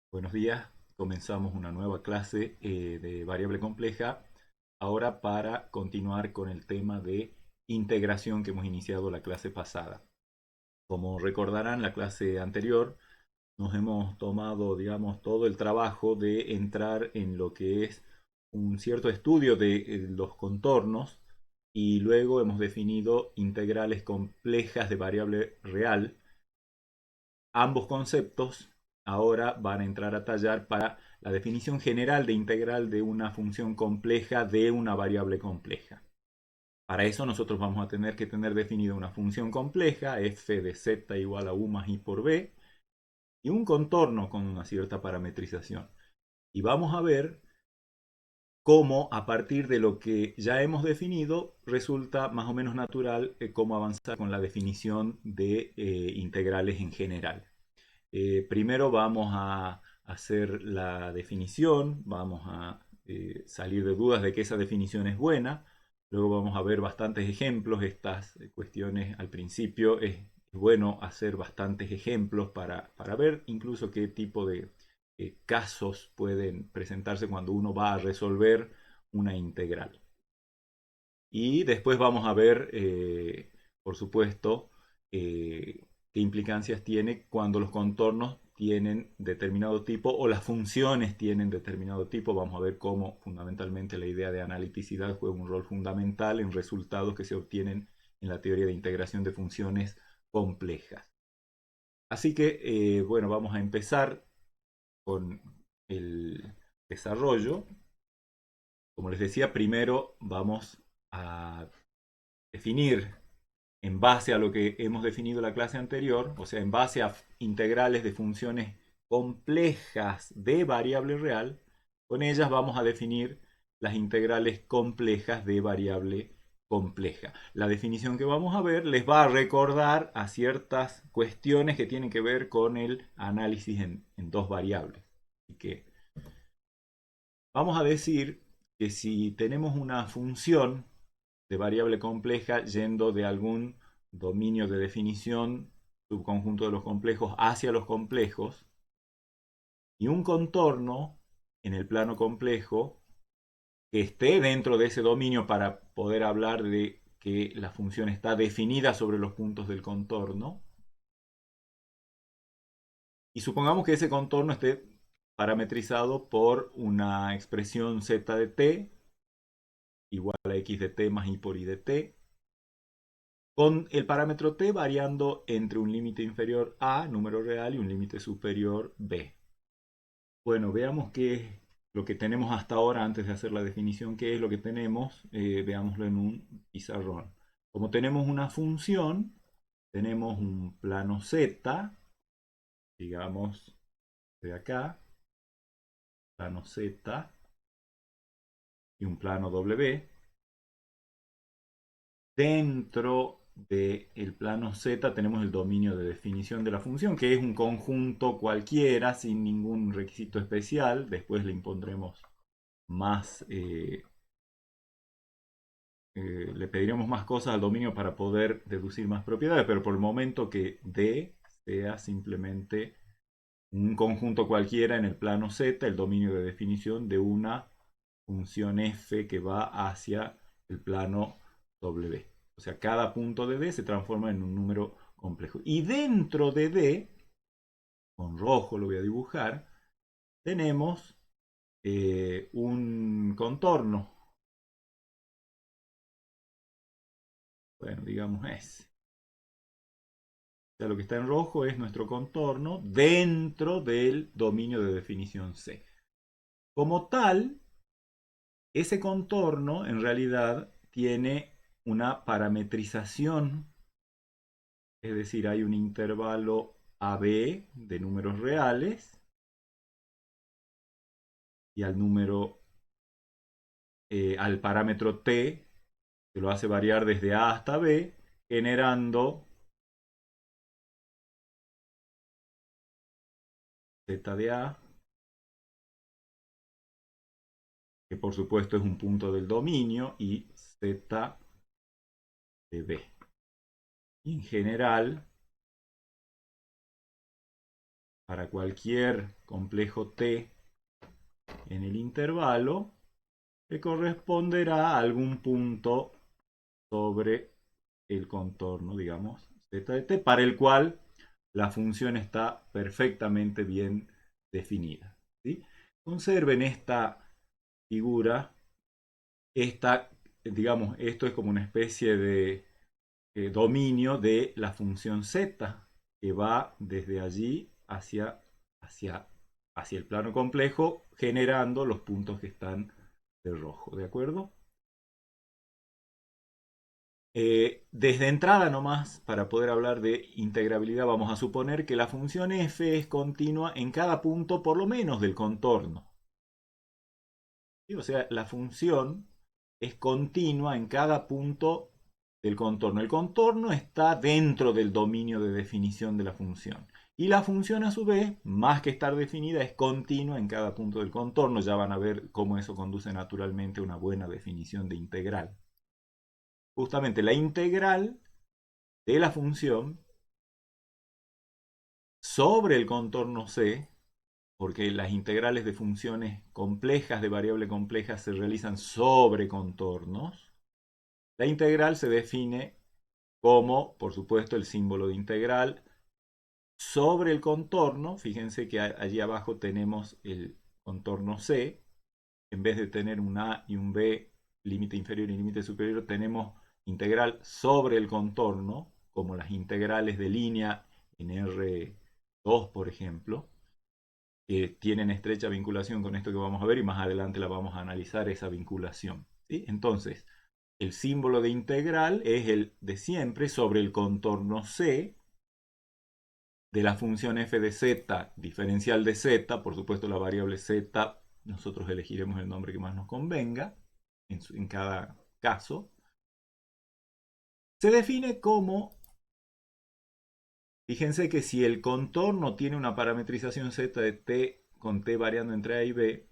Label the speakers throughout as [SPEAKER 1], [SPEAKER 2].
[SPEAKER 1] Buenos días, comenzamos una nueva clase de variable compleja, ahora para continuar con el tema de integración que hemos iniciado la clase pasada. Como recordarán, la clase anterior nos hemos tomado, digamos, todo el trabajo de entrar en lo que es un cierto estudio de los contornos y luego hemos definido integrales complejas de variable real. Ambos conceptos ahora van a entrar a tallar para la definición general de integral de una función compleja de una variable compleja. Para eso nosotros vamos a tener que tener definida una función compleja, f de z igual a u más i por b, y un contorno con una cierta parametrización. Y vamos a ver cómo a partir de lo que ya hemos definido resulta más o menos natural cómo avanzar con la definición de integrales en general. Primero vamos a hacer la definición, vamos a salir de dudas de que esa definición es buena, luego vamos a ver bastantes ejemplos, estas cuestiones al principio es bueno hacer bastantes ejemplos para ver incluso qué tipo de casos pueden presentarse cuando uno va a resolver una integral. Y después vamos a ver, por supuesto, qué implicancias tiene cuando los contornos tienen determinado tipo o las funciones tienen determinado tipo. Vamos a ver cómo fundamentalmente la idea de analiticidad juega un rol fundamental en resultados que se obtienen en la teoría de integración de funciones complejas. Así que, bueno, vamos a empezar con el desarrollo. Como les decía, primero vamos a definir en base a lo que hemos definido en la clase anterior, o sea, en base a integrales de funciones complejas de variable real, con ellas vamos a definir las integrales complejas de variable compleja. La definición que vamos a ver les va a recordar a ciertas cuestiones que tienen que ver con el análisis en dos variables. Así que vamos a decir que si tenemos una función de variable compleja yendo de algún dominio de definición subconjunto de los complejos hacia los complejos y un contorno en el plano complejo que esté dentro de ese dominio para poder hablar de que la función está definida sobre los puntos del contorno. Y supongamos que ese contorno esté parametrizado por una expresión z de t igual a x de t más i por i de t, con el parámetro t variando entre un límite inferior a, número real, y un límite superior b. Bueno, veamos qué es lo que tenemos hasta ahora antes de hacer la definición, qué es lo que tenemos, veámoslo en un pizarrón. Como tenemos una función, tenemos un plano z, digamos de acá, plano z y un plano w. Dentro del plano z tenemos el dominio de definición de la función, que es un conjunto cualquiera sin ningún requisito especial. Después le impondremos más, le pediremos más cosas al dominio para poder deducir más propiedades, pero por el momento que D sea simplemente un conjunto cualquiera en el plano z, el dominio de definición de una función f que va hacia el plano w. O sea, cada punto de D se transforma en un número complejo. Y dentro de D, con rojo lo voy a dibujar, tenemos un contorno. Bueno, digamos ese. O sea, lo que está en rojo es nuestro contorno dentro del dominio de definición C. Como tal, ese contorno en realidad tiene una parametrización, es decir, hay un intervalo AB de números reales y al parámetro t que lo hace variar desde A hasta B, generando z de A, que por supuesto es un punto del dominio, y z de B. Y en general, para cualquier complejo t en el intervalo, que corresponderá a algún punto sobre el contorno, digamos, z de t, para el cual la función está perfectamente bien definida. ¿Sí? Conserven esta figura, digamos, esto es como una especie de dominio de la función z, que va desde allí hacia, hacia el plano complejo, generando los puntos que están de rojo, ¿de acuerdo? Desde entrada nomás, para poder hablar de integrabilidad, vamos a suponer que la función f es continua en cada punto por lo menos del contorno. ¿Sí? O sea, la función es continua en cada punto del contorno. El contorno está dentro del dominio de definición de la función. Y la función a su vez, más que estar definida, es continua en cada punto del contorno. Ya van a ver cómo eso conduce naturalmente a una buena definición de integral. Justamente la integral de la función sobre el contorno C, porque las integrales de funciones complejas de variable compleja se realizan sobre contornos, la integral se define como, por supuesto, el símbolo de integral sobre el contorno. Fíjense que allí abajo tenemos el contorno C. En vez de tener un A y un B, límite inferior y límite superior, tenemos integral sobre el contorno, como las integrales de línea en R2, por ejemplo, que tienen estrecha vinculación con esto que vamos a ver y más adelante la vamos a analizar esa vinculación. ¿Sí? Entonces, el símbolo de integral es el de siempre sobre el contorno C de la función f de z diferencial de z, por supuesto la variable z, nosotros elegiremos el nombre que más nos convenga en cada caso, se define como, fíjense que si el contorno tiene una parametrización z de t con t variando entre a y b,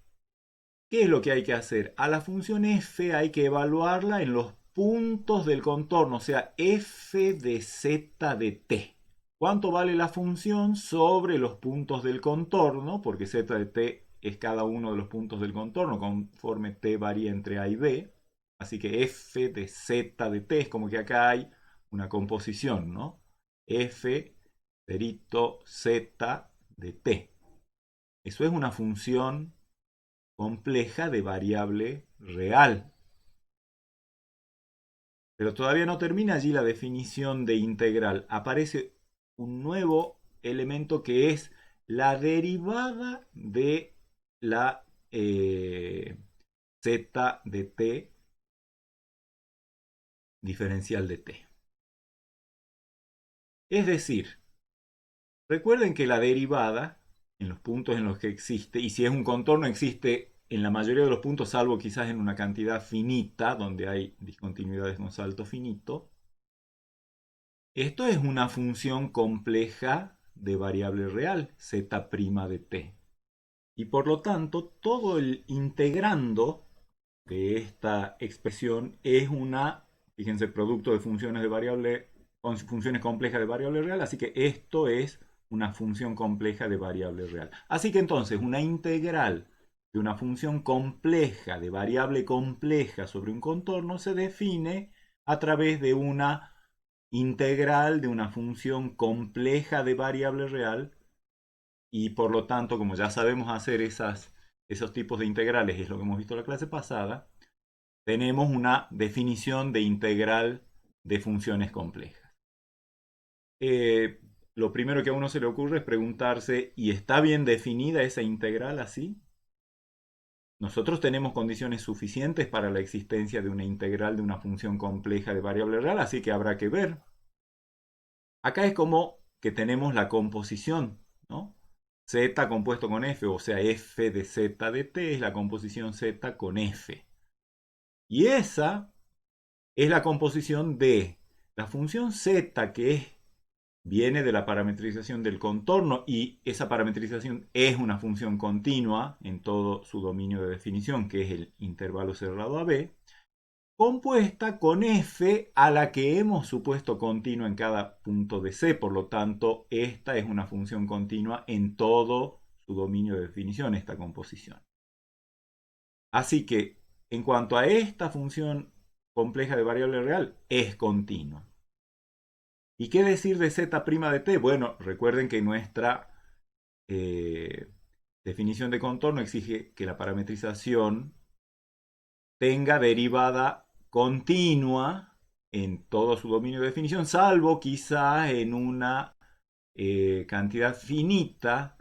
[SPEAKER 1] ¿qué es lo que hay que hacer? A la función f hay que evaluarla en los puntos del contorno, o sea, f de z de t. ¿Cuánto vale la función sobre los puntos del contorno? Porque z de t es cada uno de los puntos del contorno conforme t varía entre a y b. Así que f de z de t es como que acá hay una composición, ¿no? F perito z de t. Eso es una función compleja de variable real. Pero todavía no termina allí la definición de integral. Aparece un nuevo elemento que es la derivada de la z de t diferencial de t. Es decir, recuerden que la derivada en los puntos en los que existe, y si es un contorno existe en la mayoría de los puntos, salvo quizás en una cantidad finita, donde hay discontinuidades con salto finito, esto es una función compleja de variable real, z' de t. Y por lo tanto, todo el integrando de esta expresión es una, fíjense, producto de funciones de variable, con funciones complejas de variable real, así que esto es una función compleja de variable real. Así que entonces, una integral de una función compleja de variable compleja sobre un contorno se define a través de una integral de una función compleja de variable real y por lo tanto, como ya sabemos hacer esos tipos de integrales, es lo que hemos visto en la clase pasada, tenemos una definición de integral de funciones complejas. Eh, lo primero que a uno se le ocurre es preguntarse, ¿y está bien definida esa integral así? Nosotros tenemos condiciones suficientes para la existencia de una integral de una función compleja de variable real, así que habrá que ver. Acá es como que tenemos la composición, ¿no? Z compuesto con F, o sea, F de Z de T es la composición Z con F. Y esa es la composición de la función Z, que viene de la parametrización del contorno, y esa parametrización es una función continua en todo su dominio de definición, que es el intervalo cerrado a B. compuesta con f a la que hemos supuesto continua en cada punto de C. Por lo tanto, esta es una función continua en todo su dominio de definición, esta composición. Así que, en cuanto a esta función compleja de variable real, es continua. ¿Y qué decir de z' de t? Bueno, recuerden que nuestra definición de contorno exige que la parametrización tenga derivada continua en todo su dominio de definición, salvo quizá en una cantidad finita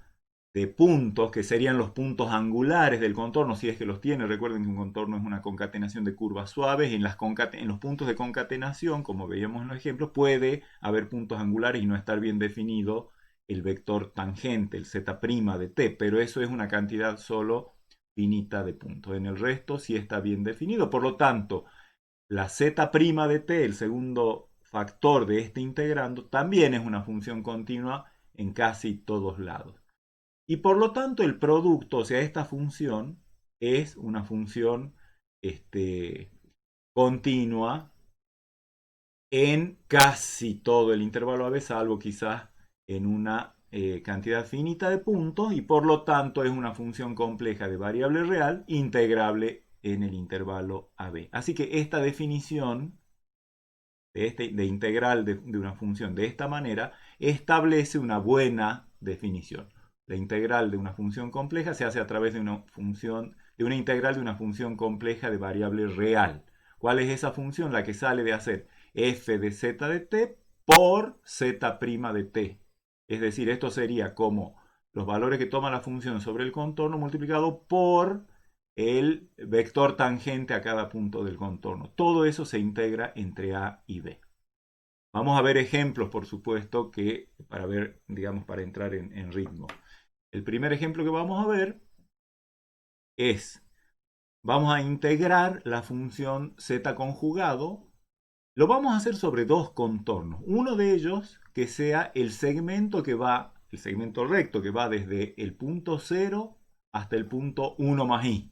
[SPEAKER 1] de puntos, que serían los puntos angulares del contorno, si es que los tiene. Recuerden que un contorno es una concatenación de curvas suaves, y en los puntos de concatenación, como veíamos en los ejemplos, puede haber puntos angulares y no estar bien definido el vector tangente, el z' de t, pero eso es una cantidad solo finita de puntos. En el resto sí está bien definido. Por lo tanto, la z' de t, el segundo factor de este integrando, también es una función continua en casi todos lados. Y por lo tanto el producto, o sea, esta función, es una función continua en casi todo el intervalo AB, salvo quizás en una cantidad finita de puntos, y por lo tanto es una función compleja de variable real integrable en el intervalo AB. Así que esta definición de integral de una función de esta manera establece una buena definición. La integral de una función compleja se hace a través de una integral de una función compleja de variable real. ¿Cuál es esa función? La que sale de hacer f de z de t por z' de t. Es decir, esto sería como los valores que toma la función sobre el contorno multiplicado por el vector tangente a cada punto del contorno. Todo eso se integra entre A y B. Vamos a ver ejemplos, por supuesto, para ver, digamos, para entrar en ritmo. El primer ejemplo que vamos a ver es, vamos a integrar la función z conjugado. Lo vamos a hacer sobre dos contornos. Uno de ellos que sea el segmento recto que va desde el punto 0 hasta el punto 1 más i.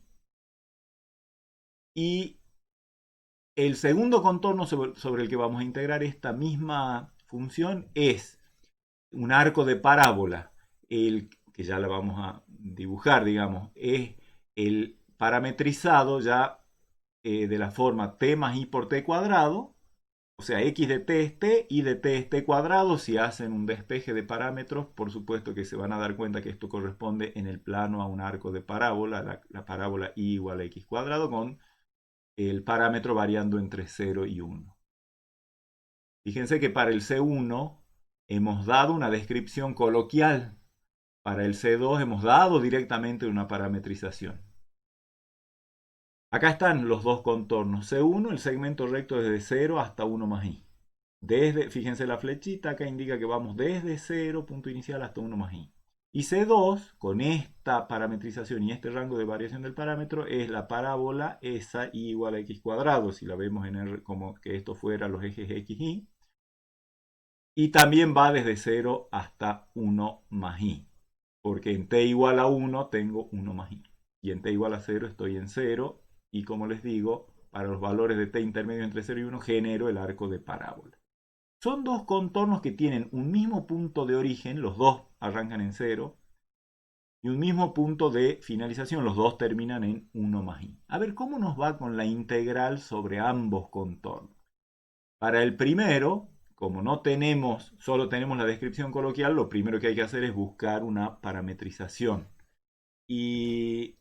[SPEAKER 1] Y el segundo contorno sobre el que vamos a integrar esta misma función es un arco de parábola, que ya la vamos a dibujar, digamos, es el parametrizado ya de la forma t más i por t cuadrado, o sea, x de t es t, y de t es t cuadrado. Si hacen un despeje de parámetros, por supuesto que se van a dar cuenta que esto corresponde en el plano a un arco de parábola, la parábola y igual a x cuadrado, con el parámetro variando entre 0 y 1. Fíjense que para el C1 hemos dado una descripción coloquial. Para el C2 hemos dado directamente una parametrización. Acá están los dos contornos. C1, el segmento recto desde 0 hasta 1 más i. Fíjense la flechita, acá indica que vamos desde 0, punto inicial, hasta 1 más i. Y C2, con esta parametrización y este rango de variación del parámetro, es la parábola esa i igual a x cuadrado, si la vemos como que esto fuera los ejes x, y. Y también va desde 0 hasta 1 más i, porque en t igual a 1 tengo 1 más i. Y en t igual a 0 estoy en 0, y como les digo, para los valores de t intermedio entre 0 y 1 genero el arco de parábola. Son dos contornos que tienen un mismo punto de origen, los dos arrancan en 0, y un mismo punto de finalización, los dos terminan en 1 más i. A ver, ¿cómo nos va con la integral sobre ambos contornos? Para el primero, como solo tenemos la descripción coloquial, lo primero que hay que hacer es buscar una parametrización. Y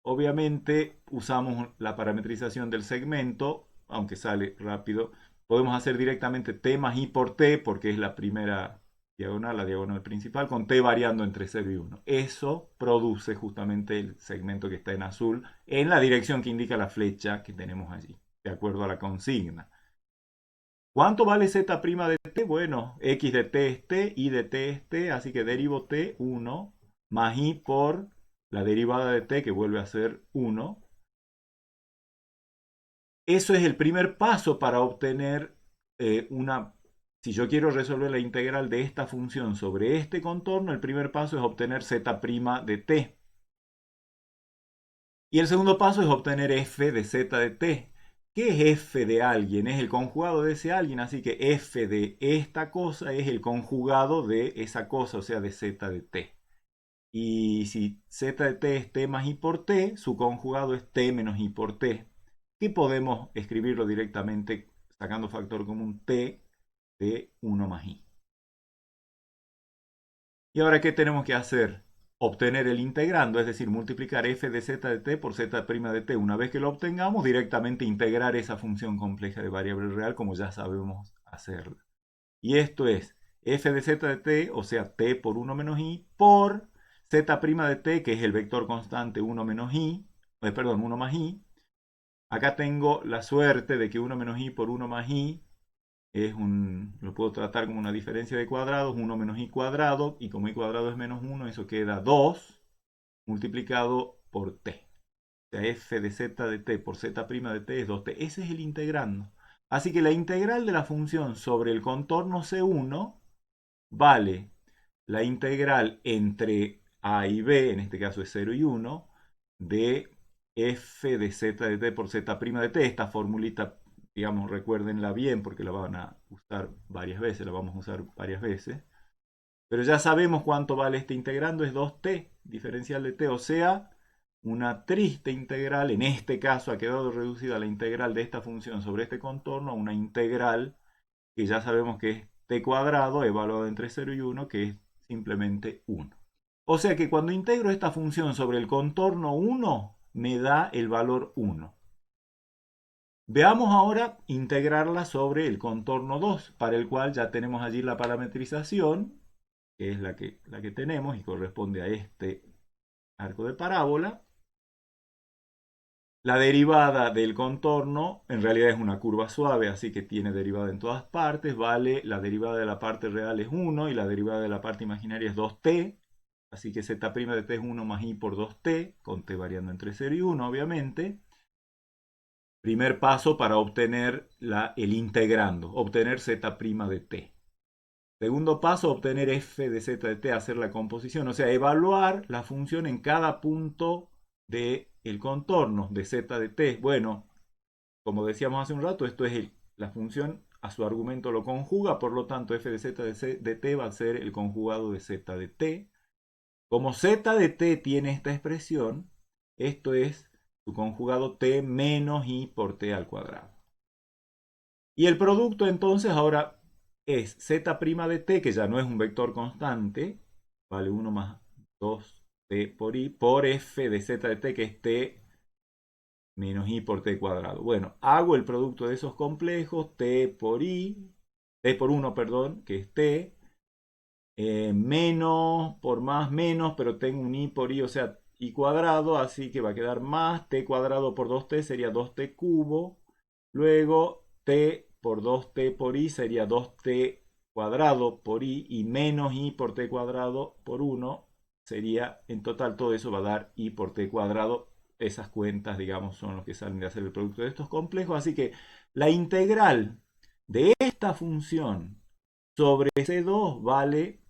[SPEAKER 1] obviamente usamos la parametrización del segmento, aunque sale rápido. Podemos hacer directamente t más i por t, porque es la primera diagonal, la diagonal principal, con t variando entre 0 y 1. Eso produce justamente el segmento que está en azul, en la dirección que indica la flecha que tenemos allí, de acuerdo a la consigna. ¿Cuánto vale z' de t? Bueno, x de t es t, y de t es t, así que derivo t 1 más i por la derivada de t, que vuelve a ser 1. Eso es el primer paso para obtener si yo quiero resolver la integral de esta función sobre este contorno, el primer paso es obtener z' de t. Y el segundo paso es obtener f de z de t. ¿Qué es f de alguien? Es el conjugado de ese alguien, así que f de esta cosa es el conjugado de esa cosa, o sea, de z de t. Y si z de t es t más i por t, su conjugado es t menos i por t, que podemos escribirlo directamente sacando factor común t de 1 más i. ¿Y ahora qué tenemos que hacer? Obtener el integrando, es decir, multiplicar f de z de t por z' de t. Una vez que lo obtengamos, directamente integrar esa función compleja de variable real como ya sabemos hacerla. Y esto es f de z de t, o sea, t por 1 menos i, por z' de t, que es el vector constante 1 menos i, perdón, 1 más i. Acá tengo la suerte de que 1 menos i por 1 más i lo puedo tratar como una diferencia de cuadrados, 1 menos i cuadrado, y como i cuadrado es menos 1, eso queda 2 multiplicado por t. O sea, f de z de t por z' de t es 2t. Ese es el integrando. Así que la integral de la función sobre el contorno C1 vale la integral entre a y b, en este caso es 0 y 1, de f de z de t por z' de t. Esta formulita, digamos, recuérdenla bien porque la van a usar varias veces, la vamos a usar varias veces. Pero ya sabemos cuánto vale este integrando, es 2t, diferencial de t, o sea, una triste integral. En este caso ha quedado reducida la integral de esta función sobre este contorno a una integral que ya sabemos que es t cuadrado evaluado entre 0 y 1, que es simplemente 1. O sea que cuando integro esta función sobre el contorno 1, me da el valor 1. Veamos ahora integrarla sobre el contorno 2, para el cual ya tenemos allí la parametrización, que es la que tenemos y corresponde a este arco de parábola. La derivada del contorno en realidad es una curva suave, así que tiene derivada en todas partes. Vale, la derivada de la parte real es 1 y la derivada de la parte imaginaria es 2t. Así que z' de t es 1 más i por 2t, con t variando entre 0 y 1, obviamente. Primer paso para obtener el integrando, obtener z' de t. Segundo paso, obtener f de z de t, hacer la composición, o sea, evaluar la función en cada punto del contorno de z de t. Bueno, como decíamos hace un rato, esto es la función, a su argumento lo conjuga, por lo tanto f de z de t va a ser el conjugado de z de t. Como z de t tiene esta expresión, esto es su conjugado t menos i por t al cuadrado. Y el producto entonces ahora es z' de t, que ya no es un vector constante, vale 1 más 2t por i, por f de z de t, que es t menos i por t cuadrado. Bueno, hago el producto de esos complejos, t por i, t por 1, perdón, que es t, menos por más menos, pero tengo un i por i, o sea, i cuadrado, así que va a quedar más t cuadrado por 2t sería 2t cubo, luego t por 2t por i sería 2t cuadrado por i, y menos i por t cuadrado por 1 sería, en total todo eso va a dar i por t cuadrado. Esas cuentas, digamos, son los que salen de hacer el producto de estos complejos, así que la integral de esta función sobre C2 vale,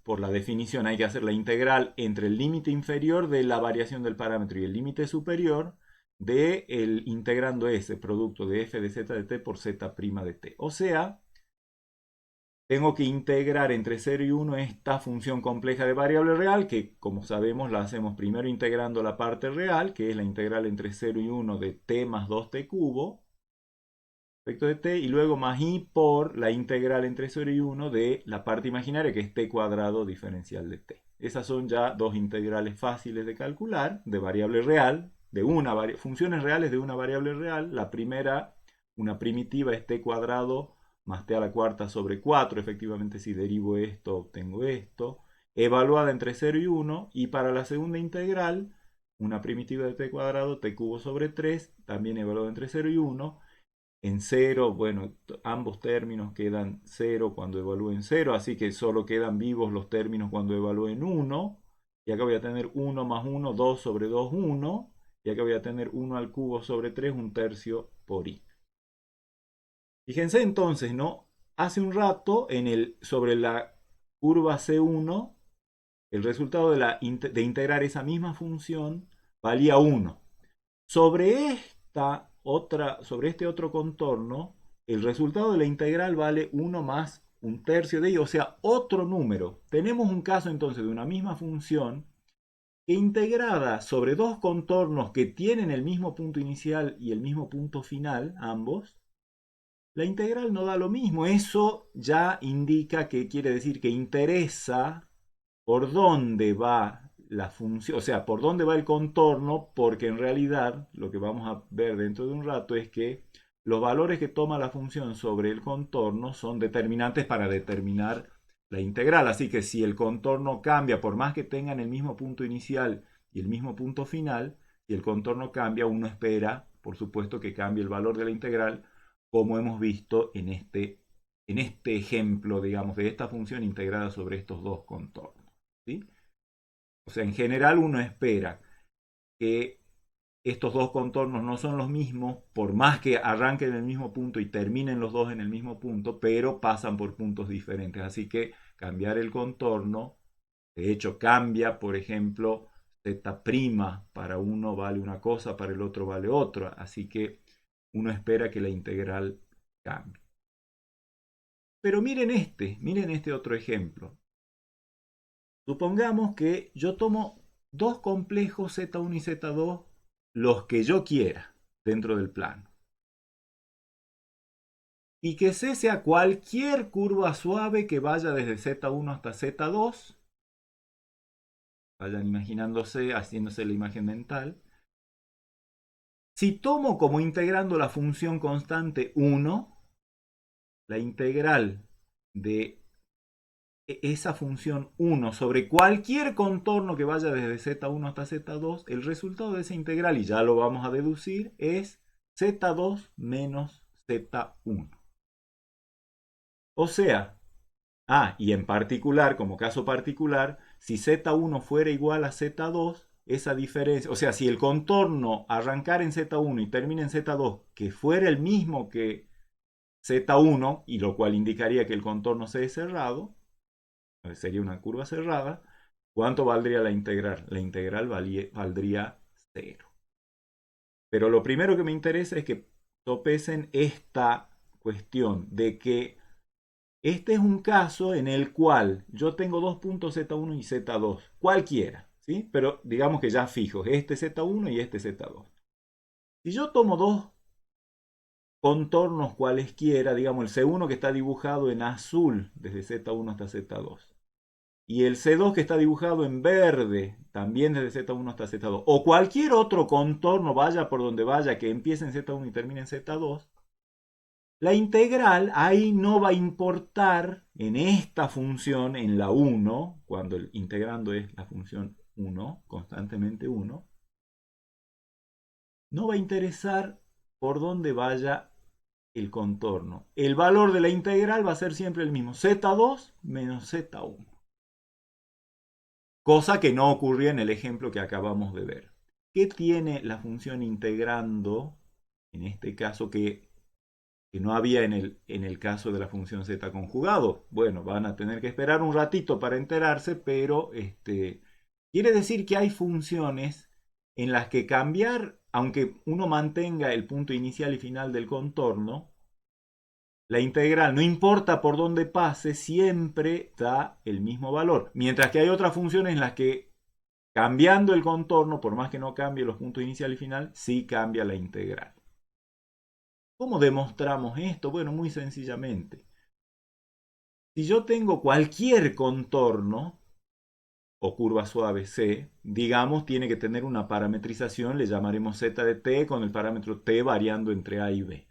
[SPEAKER 1] por la definición hay que hacer la integral entre el límite inferior de la variación del parámetro y el límite superior de el integrando ese producto de f de z de t por z' de t. O sea, tengo que integrar entre 0 y 1 esta función compleja de variable real, que como sabemos la hacemos primero integrando la parte real, que es la integral entre 0 y 1 de t más 2t cubo, respecto de t, y luego más i por la integral entre 0 y 1 de la parte imaginaria, que es t cuadrado diferencial de t. Esas son ya dos integrales fáciles de calcular, de variable real, de funciones reales de una variable real. La primera, una primitiva, es t cuadrado más t a la cuarta sobre 4. Efectivamente, si derivo esto, obtengo esto. Evaluada entre 0 y 1. Y para la segunda integral, una primitiva de t cuadrado, t cubo sobre 3, también evaluada entre 0 y 1. En 0, bueno, ambos términos quedan 0 cuando evalúen 0, así que solo quedan vivos los términos cuando evalúen 1. Y acá voy a tener 1 más 1, 2 sobre 2, 1. Y acá voy a tener 1 al cubo sobre 3, un tercio por i. Fíjense entonces, ¿no? Hace un rato sobre la curva C1 el resultado de integrar esa misma función valía 1. Sobre sobre este otro contorno, el resultado de la integral vale 1 más un tercio de ello, o sea, otro número. Tenemos un caso entonces de una misma función que integrada sobre dos contornos que tienen el mismo punto inicial y el mismo punto final, ambos, la integral no da lo mismo. Eso ya indica que quiere decir que interesa por dónde va la función, o sea, por dónde va el contorno, porque en realidad lo que vamos a ver dentro de un rato es que los valores que toma la función sobre el contorno son determinantes para determinar la integral. Así que si el contorno cambia, por más que tengan el mismo punto inicial y el mismo punto final, si el contorno cambia, uno espera, por supuesto, que cambie el valor de la integral, como hemos visto en este ejemplo, digamos, de esta función integrada sobre estos dos contornos. ¿Sí? O sea, en general uno espera que estos dos contornos no son los mismos, por más que arranquen en el mismo punto y terminen los dos en el mismo punto, pero pasan por puntos diferentes. Así que cambiar el contorno, de hecho cambia, por ejemplo, z' para uno vale una cosa, para el otro vale otra. Así que uno espera que la integral cambie. Pero miren este otro ejemplo. Supongamos que yo tomo dos complejos Z1 y Z2, los que yo quiera, dentro del plano. Y que C sea cualquier curva suave que vaya desde Z1 hasta Z2. Vayan imaginándose, haciéndose la imagen mental. Si tomo como integrando la función constante 1, la integral de esa función 1 sobre cualquier contorno que vaya desde Z1 hasta Z2, el resultado de esa integral, y ya lo vamos a deducir, es Z2 menos Z1. O sea, y en particular, como caso particular, si Z1 fuera igual a Z2, esa diferencia, o sea, si el contorno arrancar en Z1 y termina en Z2, que fuera el mismo que Z1, y lo cual indicaría que el contorno C es cerrado, sería una curva cerrada, ¿cuánto valdría la integral? La integral valdría 0. Pero lo primero que me interesa es que sopesen esta cuestión de que este es un caso en el cual yo tengo dos puntos Z1 y Z2, cualquiera, ¿sí? Pero digamos que ya fijos, este Z1 y este Z2. Si yo tomo dos contornos cualesquiera, digamos el C1 que está dibujado en azul desde Z1 hasta Z2, y el C2 que está dibujado en verde, también desde Z1 hasta Z2, o cualquier otro contorno, vaya por donde vaya, que empiece en Z1 y termine en Z2, la integral ahí no va a importar en esta función, en la 1, cuando el integrando es la función 1, constantemente 1, no va a interesar por dónde vaya el contorno. El valor de la integral va a ser siempre el mismo, Z2 menos Z1. Cosa que no ocurría en el ejemplo que acabamos de ver. ¿Qué tiene la función integrando, en este caso que no había en el caso de la función z conjugado? Bueno, van a tener que esperar un ratito para enterarse, pero quiere decir que hay funciones en las que cambiar, aunque uno mantenga el punto inicial y final del contorno, la integral, no importa por dónde pase, siempre da el mismo valor. Mientras que hay otras funciones en las que cambiando el contorno, por más que no cambie los puntos inicial y final, sí cambia la integral. ¿Cómo demostramos esto? Bueno, muy sencillamente. Si yo tengo cualquier contorno o curva suave C, digamos, tiene que tener una parametrización, le llamaremos z de t, con el parámetro t variando entre a y b.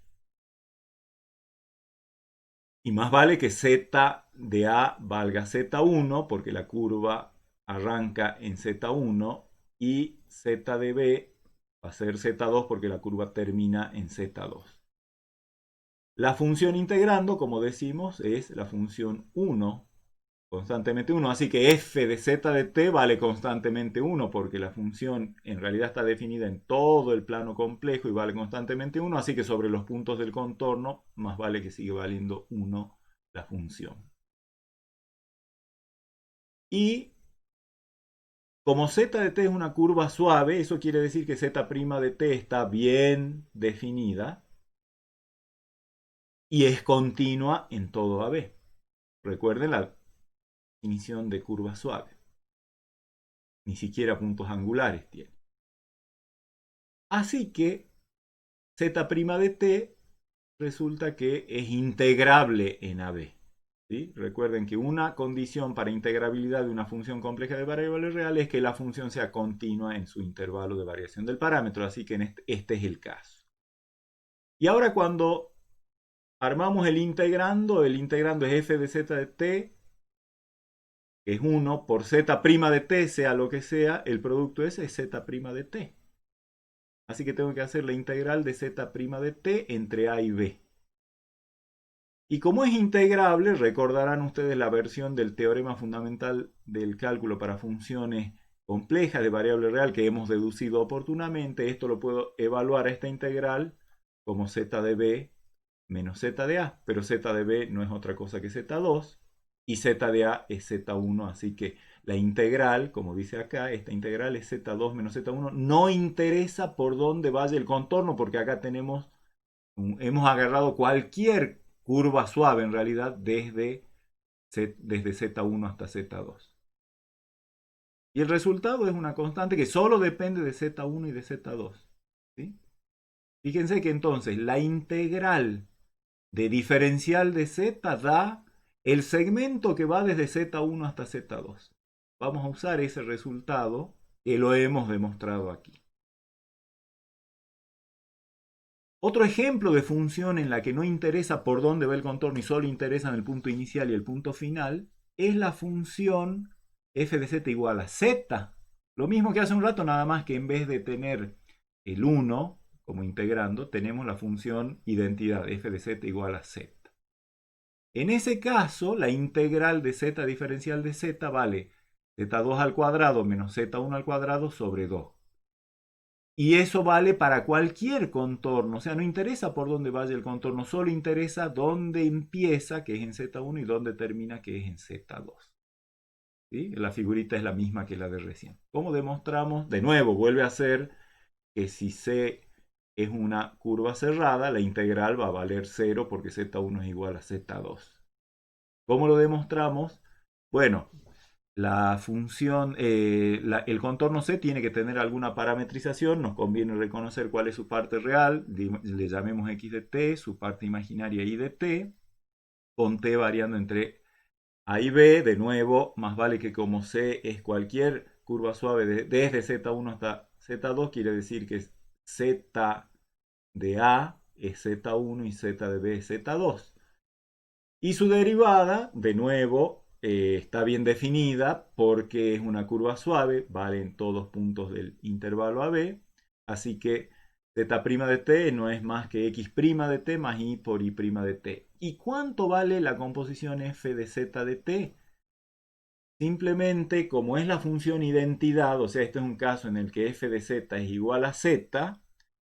[SPEAKER 1] Y más vale que z de a valga z1, porque la curva arranca en z1, y z de b va a ser z2 porque la curva termina en z2. La función integrando, como decimos, es la función 1, constantemente 1. Así que f de z de t vale constantemente 1, porque la función en realidad está definida en todo el plano complejo y vale constantemente 1. Así que sobre los puntos del contorno, más vale que sigue valiendo 1 la función. Y Como z de t es una curva suave, eso quiere decir que z' de t está bien definida y es continua en todo AB. Recuerden la definición de curva suave. Ni siquiera puntos angulares tiene. Así que z' de t resulta que es integrable en AB. ¿Sí? Recuerden que una condición para integrabilidad de una función compleja de variables reales es que la función sea continua en su intervalo de variación del parámetro, así que este es el caso. Y ahora cuando armamos el integrando es f de z de t, que es 1 por z' de t, sea lo que sea, el producto ese es z' de t. Así que tengo que hacer la integral de z' de t entre a y b. Y como es integrable, recordarán ustedes la versión del teorema fundamental del cálculo para funciones complejas de variable real que hemos deducido oportunamente. Esto lo puedo evaluar a esta integral como z de b menos z de a, pero z de b no es otra cosa que z2 y z de a es z1, así que la integral, como dice acá, esta integral es z2 menos z1. No interesa por dónde vaya el contorno porque acá hemos agarrado cualquier curva suave en realidad desde Z1 hasta Z2. Y el resultado es una constante que solo depende de Z1 y de Z2. ¿Sí? Fíjense que entonces la integral de diferencial de Z da el segmento que va desde Z1 hasta Z2. Vamos a usar ese resultado que lo hemos demostrado aquí. Otro ejemplo de función en la que no interesa por dónde va el contorno y solo interesan el punto inicial y el punto final es la función f de z igual a z. Lo mismo que hace un rato, nada más que en vez de tener el 1 como integrando, tenemos la función identidad f de z igual a z. En ese caso, la integral de z diferencial de z vale z2 al cuadrado menos z1 al cuadrado sobre 2. Y eso vale para cualquier contorno, o sea, no interesa por dónde vaya el contorno, solo interesa dónde empieza, que es en Z1, y dónde termina, que es en Z2. ¿Sí? La figurita es la misma que la de recién. ¿Cómo demostramos? De nuevo, vuelve a ser que si C es una curva cerrada, la integral va a valer 0 porque Z1 es igual a Z2. ¿Cómo lo demostramos? Bueno, la función, el contorno C tiene que tener alguna parametrización, nos conviene reconocer cuál es su parte real, le llamemos x de t, su parte imaginaria y de t, con t variando entre a y b, de nuevo, más vale que como C es cualquier curva suave desde Z1 hasta Z2, quiere decir que Z de A es Z1 y Z de B es Z2. Y su derivada, de nuevo, está bien definida porque es una curva suave, vale en todos puntos del intervalo AB, así que z' de t no es más que x' de t más y por y' de t. ¿Y cuánto vale la composición f de z de t? Simplemente, como es la función identidad, o sea, este es un caso en el que f de z es igual a z,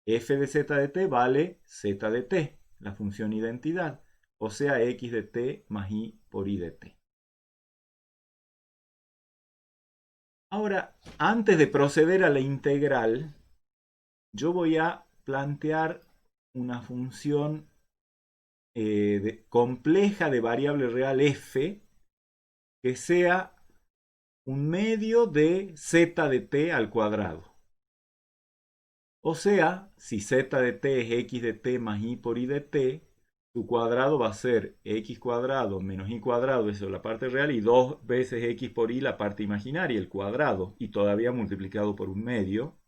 [SPEAKER 1] f de z de t vale z de t, la función identidad, o sea, x de t más y por y de t. Ahora, antes de proceder a la integral, yo voy a plantear una función compleja de variable real f que sea un medio de z de t al cuadrado. O sea, si z de t es x de t más y por y de t, su cuadrado va a ser x cuadrado menos y cuadrado, eso es la parte real, y 2 veces x por y la parte imaginaria, el cuadrado, y todavía multiplicado por un medio.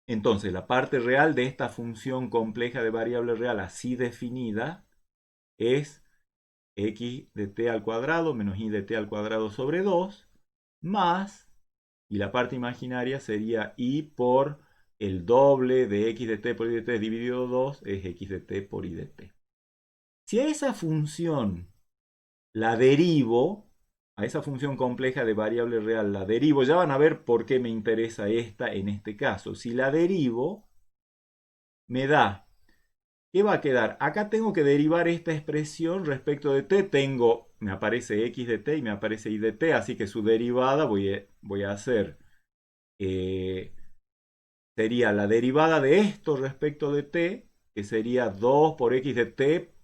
[SPEAKER 1] Entonces, la parte real de esta función compleja de variable real así definida es x de t al cuadrado menos y de t al cuadrado sobre 2, más, y la parte imaginaria sería y por el doble de x de t por y de t dividido 2 es x de t por y de t. Si a esa función la derivo, a esa función compleja de variable real la derivo, ya van a ver por qué me interesa esta en este caso. Si la derivo, me da, ¿qué va a quedar? Acá tengo que derivar esta expresión respecto de t. Me aparece x de t y me aparece y de t, así que su derivada voy a hacer eh, sería la derivada de esto respecto de t, que sería 2 por x de t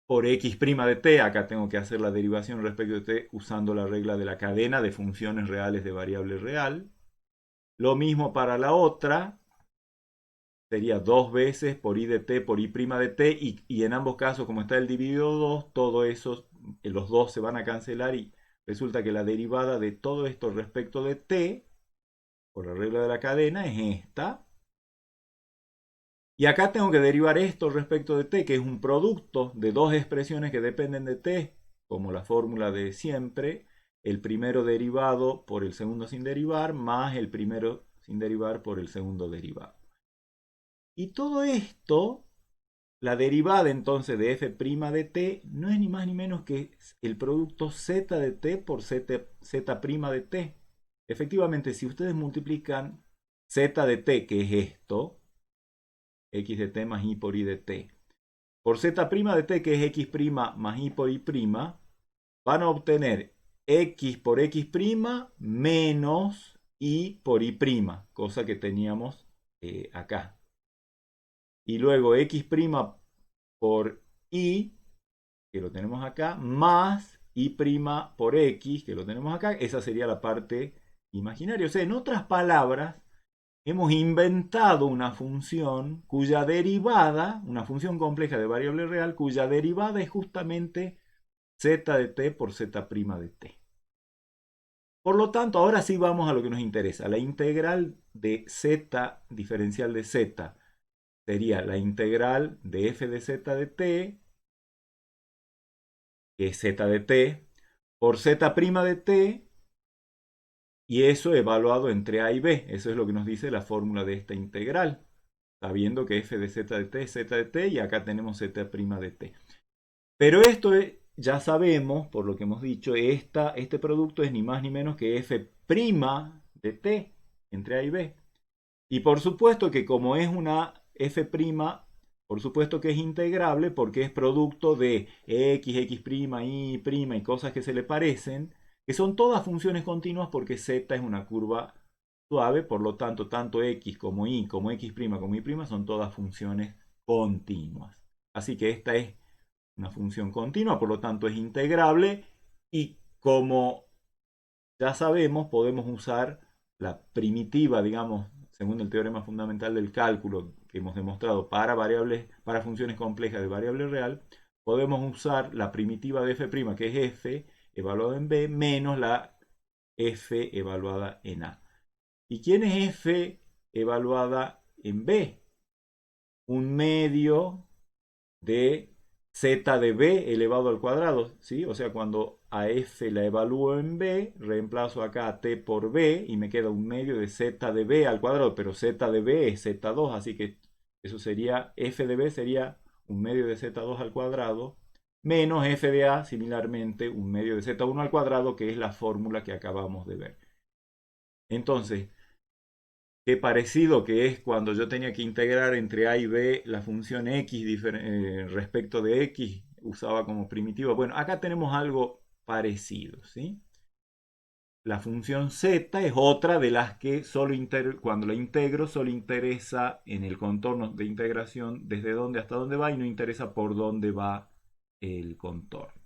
[SPEAKER 1] por x' de t. Acá tengo que hacer la derivación respecto de t usando la regla de la cadena de funciones reales de variable real. Lo mismo para la otra, sería 2 veces por i de t por i' de t, y en ambos casos, como está el dividido 2, todo eso, los 2 se van a cancelar y resulta que la derivada de todo esto respecto de t, por la regla de la cadena, es esta. Y acá tengo que derivar esto respecto de t, que es un producto de dos expresiones que dependen de t, como la fórmula de siempre, el primero derivado por el segundo sin derivar, más el primero sin derivar por el segundo derivado. Y todo esto, la derivada entonces de f' de t, no es ni más ni menos que el producto z de t por z' de t. Efectivamente, si ustedes multiplican z de t, que es esto, x de t más y por y de t, por z' de t, que es x' más y por y', van a obtener x por x' menos y por y', cosa que teníamos acá. Y luego x' por y, que lo tenemos acá, más y' por x, que lo tenemos acá. Esa sería la parte imaginaria. O sea, en otras palabras, hemos inventado una función cuya derivada, una función compleja de variable real, cuya derivada es justamente z de t por z' de t. Por lo tanto, ahora sí vamos a lo que nos interesa. La integral de z diferencial de z sería la integral de f de z de t, que es z de t, por z' de t, y eso evaluado entre a y b. Eso es lo que nos dice la fórmula de esta integral, sabiendo que f de z de t es z de t y acá tenemos z' de t. Pero esto ya sabemos, por lo que hemos dicho, este producto es ni más ni menos que f' de t entre a y b. Y por supuesto que como es una f', por supuesto que es integrable porque es producto de x, x', y' y cosas que se le parecen, que son todas funciones continuas porque z es una curva suave, por lo tanto, tanto x como y, como x' como y' son todas funciones continuas. Así que esta es una función continua, por lo tanto es integrable, y como ya sabemos, podemos usar la primitiva, digamos, según el teorema fundamental del cálculo que hemos demostrado para variables, para funciones complejas de variable real, podemos usar la primitiva de f', que es f evaluada en b, menos la f evaluada en a. ¿Y quién es f evaluada en b? Un medio de z de b elevado al cuadrado, ¿sí? O sea, cuando a f la evalúo en b, reemplazo acá a t por b y me queda un medio de z de b al cuadrado, pero z de b es z2, así que eso sería, f de b sería un medio de z2 al cuadrado, menos f de a, similarmente, un medio de z1 al cuadrado, que es la fórmula que acabamos de ver. Entonces, qué parecido que es cuando yo tenía que integrar entre a y b la función x respecto de x, usaba como primitiva. Bueno, acá tenemos algo parecido, ¿sí? La función z es otra de las que cuando la integro solo interesa en el contorno de integración desde dónde hasta dónde va y no interesa por dónde va el contorno.